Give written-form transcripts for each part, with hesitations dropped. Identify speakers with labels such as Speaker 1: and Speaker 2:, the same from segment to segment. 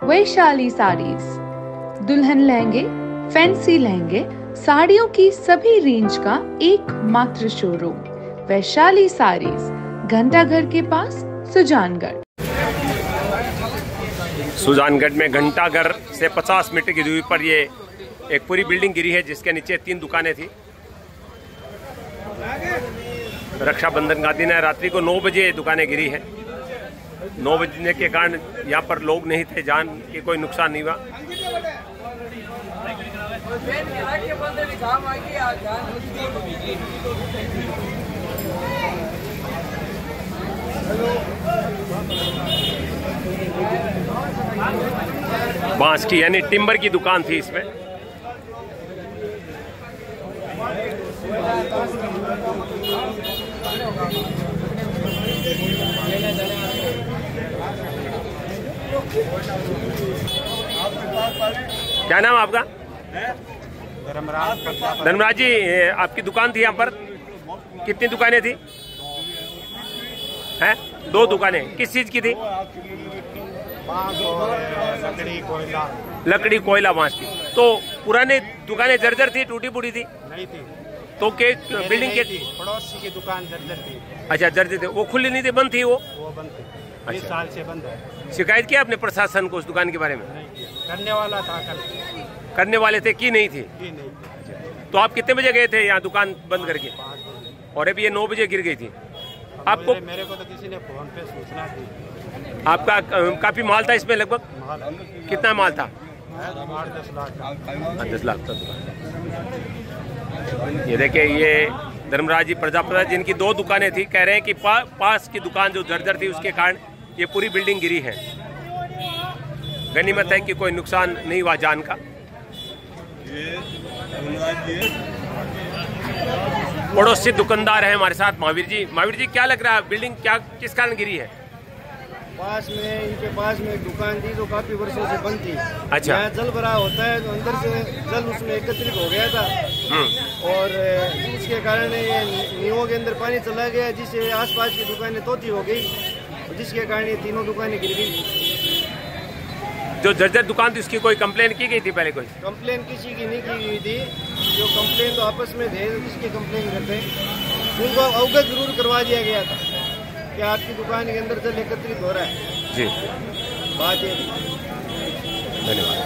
Speaker 1: वैशाली साड़ीज, दुल्हन लहंगे, फैंसी लहंगे, साड़ियों की सभी रेंज का एकमात्र शोरूम वैशाली साड़ीज, घंटाघर के पास, सुजानगढ़।
Speaker 2: सुजानगढ़ में घंटाघर से 50 मीटर की दूरी पर ये एक पूरी बिल्डिंग गिरी है, जिसके नीचे 3 दुकानें थी। रक्षाबंधन का दिन है, रात्रि को 9 बजे दुकानें गिरी है। 9 बजने के कारण यहाँ पर लोग नहीं थे, जान के कोई नुकसान नहीं हुआ। बांस की यानी टिम्बर की दुकान थी इसमें। क्या नाम आपका? धर्मराज जी, आपकी दुकान थी यहाँ पर, कितनी दुकानें थी? हैं? 2 दुकानें। किस चीज की थी? लकड़ी कोयला बांस की। तो पुराने दुकानें जर्जर थी, टूटी फूटी थी?
Speaker 3: नहीं थी।
Speaker 2: तो के बिल्डिंग के
Speaker 3: पड़ोसी की दुकान जर्जर थी।
Speaker 2: अच्छा, जर्जर थी। वो खुली नहीं थी, बंद थी? वो
Speaker 3: बंद थी। 20
Speaker 2: अच्छा।
Speaker 3: साल से बंद है।
Speaker 2: शिकायत किया आपने प्रशासन को उस दुकान के बारे में?
Speaker 3: नहीं किया। करने वाला था,
Speaker 2: करने वाले थे कि नहीं थी?
Speaker 3: की नहीं थी।
Speaker 2: तो आप कितने बजे गए थे यहाँ दुकान बंद करके?
Speaker 3: 5 बजे।
Speaker 2: और अभी ये 9 बजे गिर गई थी। आपको
Speaker 3: मेरे को तो किसी ने फोन पे सूचना दी।
Speaker 2: आपका काफी माल था इसमें? लगभग
Speaker 3: माल
Speaker 2: कितना माल था?
Speaker 3: 8-10 लाख का।
Speaker 2: 10 लाख का दुकान। ये देखिए, ये धर्मराज जी प्रजापति, जिनकी 2 दुकानें थी, कह रहे हैं कि पास की दुकान जो जर्जर थी उसके कारण ये पूरी बिल्डिंग गिरी है। गनीमत है कि कोई नुकसान नहीं हुआ जान का। पड़ोसी दुकानदार है हमारे साथ, महावीर जी। महावीर जी, क्या लग रहा है, बिल्डिंग क्या किस कारण गिरी है?
Speaker 4: पास में, इनके पास में एक दुकान थी जो काफी वर्षों से बंद थी।
Speaker 2: अच्छा।
Speaker 4: यहाँ जल भरा होता है तो अंदर से जल उसमें एकत्रित हो गया था और इसके कारण ये नींवों के अंदर पानी चला गया, जिससे आसपास की दुकानें तोती हो गई, जिसके कारण ये तीनों दुकानें गिर गई।
Speaker 2: जो जर्जर दुकान थी उसकी कोई कंप्लेन की गई थी पहले? कोई
Speaker 4: कंप्लेन किसी की नहीं की गई थी। जो कंप्लेन तो आपस में थे, किसकी कंप्लेन करते, उनको अवगत जरूर करवा दिया गया था कि आपकी दुकान के अंदर जल एकत्रित हो रहा है।
Speaker 2: जी,
Speaker 4: बात ये।
Speaker 2: धन्यवाद।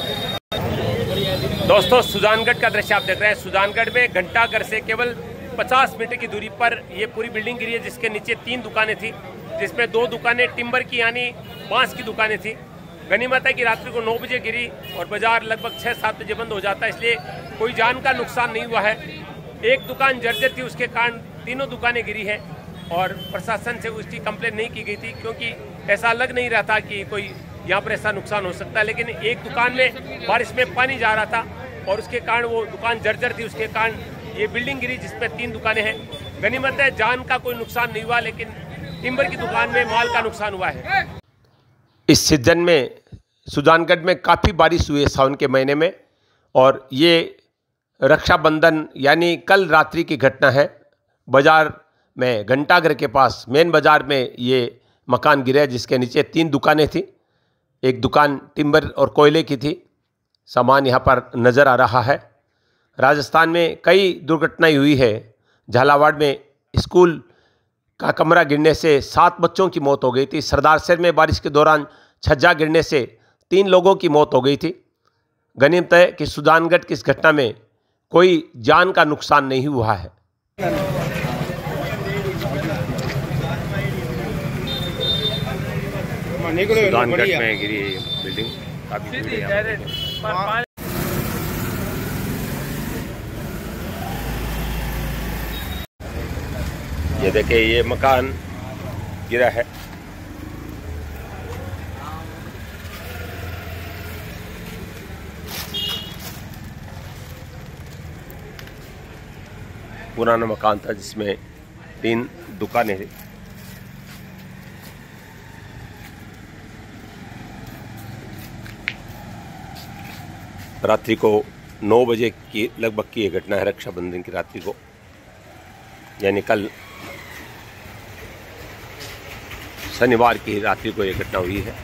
Speaker 2: दोस्तों, सुजानगढ़ का दृश्य आप देख रहे हैं। सुजानगढ़ में घंटाघर से केवल 50 मीटर की दूरी पर ये पूरी बिल्डिंग गिरी है, जिसके नीचे 3 दुकानें थी, जिसमें 2 दुकानें टिम्बर की यानी बांस की दुकानें थी। गनीमत है कि रात्रि को 9 बजे गिरी और बाजार लगभग 6-7 बजे बंद हो जाता है, इसलिए कोई जान का नुकसान नहीं हुआ है। एक दुकान जर्जर थी, उसके कारण तीनों दुकानें गिरी है और प्रशासन से उसकी कंप्लेन नहीं की गई थी, क्योंकि ऐसा लग नहीं रहा था कि कोई यहाँ पर ऐसा नुकसान हो सकता है। लेकिन एक दुकान में बारिश में पानी जा रहा था और उसके कारण वो दुकान जर्जर थी, उसके कारण ये बिल्डिंग गिरी, जिसमें 3 दुकानें हैं। गनीमत है जान का कोई नुकसान नहीं हुआ, लेकिन टिम्बर की दुकान में माल का नुकसान हुआ है। इस सीजन में सुजानगढ़ में काफ़ी बारिश हुई है सावन के महीने में, और ये रक्षाबंधन यानी कल रात्रि की घटना है। बाजार में घंटाघर के पास मेन बाजार में ये मकान गिरा है, जिसके नीचे 3 दुकानें थी। एक दुकान टिम्बर और कोयले की थी। सामान यहाँ पर नज़र आ रहा है। राजस्थान में कई दुर्घटनाएं हुई है। झालावाड़ में स्कूल का कमरा गिरने से 7 बच्चों की मौत हो गई थी। सरदारसर में बारिश के दौरान छज्जा गिरने से 3 लोगों की मौत हो गई थी। गनीमत है कि सुजानगढ़ की इस घटना में कोई जान का नुकसान नहीं हुआ है। सुजानगढ़ में गिरी बिल्डिंग काफी दूर है। ये देखिए, ये मकान गिरा है। पुराना मकान था जिसमें 3 दुकानें थी। रात्रि को 9 बजे की लगभग की ये घटना है। रक्षाबंधन की रात्रि को, यानी कल शनिवार की रात्रि को ये घटना हुई है।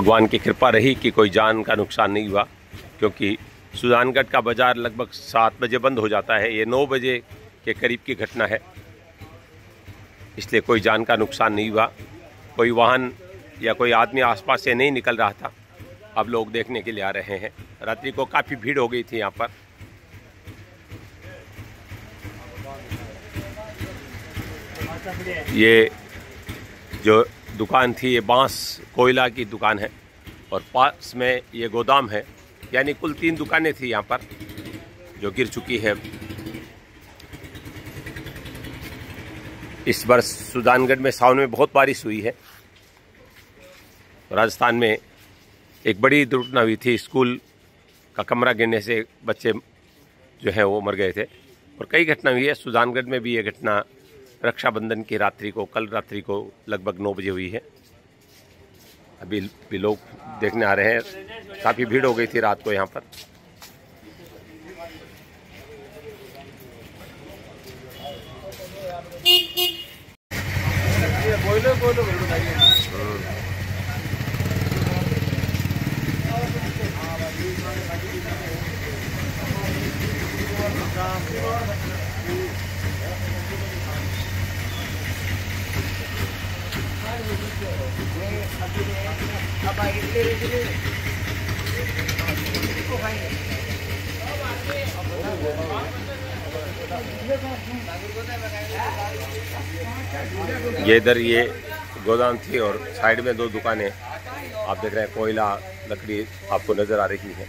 Speaker 2: भगवान की कृपा रही कि कोई जान का नुकसान नहीं हुआ, क्योंकि सुजानगढ़ का बाज़ार लगभग 7 बजे बंद हो जाता है। ये 9 बजे के करीब की घटना है, इसलिए कोई जान का नुकसान नहीं हुआ। कोई वाहन या कोई आदमी आसपास से नहीं निकल रहा था। अब लोग देखने के लिए आ रहे हैं। रात्रि को काफ़ी भीड़ हो गई थी यहाँ पर। ये जो दुकान थी ये बांस कोयला की दुकान है और पास में ये गोदाम है, यानी कुल 3 दुकानें थी यहाँ पर जो गिर चुकी है। इस वर्ष सुजानगढ़ में सावन में बहुत बारिश हुई है। राजस्थान में एक बड़ी दुर्घटना हुई थी, स्कूल का कमरा गिरने से बच्चे जो हैं वो मर गए थे, और कई घटना हुई है। सुजानगढ़ में भी ये घटना रक्षाबंधन की रात्रि को, कल रात्रि को लगभग 9 बजे हुई है। अभी भी लोग देखने आ रहे हैं। काफ़ी भीड़ हो गई थी रात को यहाँ पर। ये इधर ये गोदाम थी और साइड में 2 दुकानें आप देख रहे हैं, कोयला लकड़ी आपको नजर आ रही है।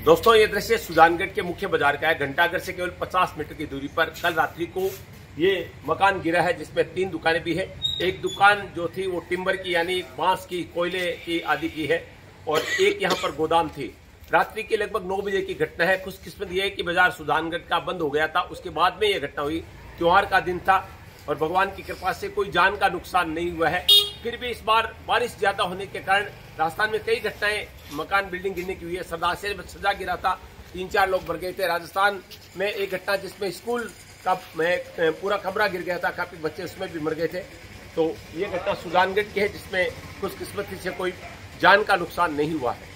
Speaker 2: दोस्तों, ये दृश्य सुजानगढ़ के मुख्य बाजार का है। घंटाघर से केवल 50 मीटर की दूरी पर कल रात्रि को ये मकान गिरा है, जिसमें 3 दुकानें भी है। एक दुकान जो थी वो टिम्बर की, यानी बांस की, कोयले की आदि की है, और एक यहाँ पर गोदाम थी। रात्रि के लगभग 9 बजे की घटना है। खुशकिस्मत ये है कि बाजार सुजानगढ़ का बंद हो गया था, उसके बाद में ये घटना हुई। त्योहार का दिन था और भगवान की कृपा से कोई जान का नुकसान नहीं हुआ है। फिर भी इस बार बारिश ज्यादा होने के कारण राजस्थान में कई घटनाएं मकान बिल्डिंग गिरने की हुई है। सरदार में सजा गिरा था, 3-4 लोग मर गए थे। राजस्थान में एक घटना जिसमें स्कूल का पूरा कमरा गिर गया था, काफी बच्चे उसमें भी मर गए थे। तो ये घटना सुजानगढ़ की है, जिसमें खुशकिस्मती से कोई जान का नुकसान नहीं हुआ है।